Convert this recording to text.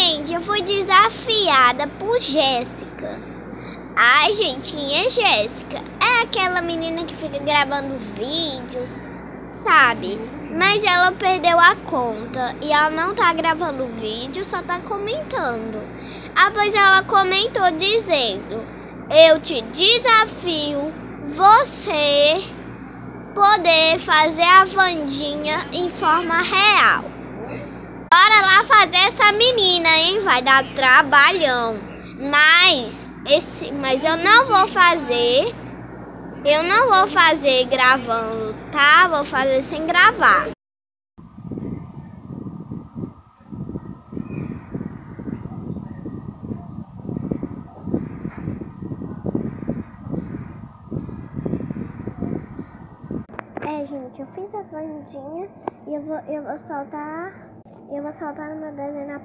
Gente, eu fui desafiada por Jéssica. Ai, gente, quem é Jéssica? É aquela menina que fica gravando vídeos, sabe? Mas ela perdeu a conta e ela não tá gravando vídeo, só tá comentando. Pois ela comentou dizendo: eu te desafio você poder fazer a Wandinha em forma real. Bora lá fazer essa menina, hein? Vai dar trabalhão. Mas eu não vou fazer. Eu não vou fazer gravando, tá? Vou fazer sem gravar. Gente, eu fiz a Wandinha e eu vou soltar no meu desenho na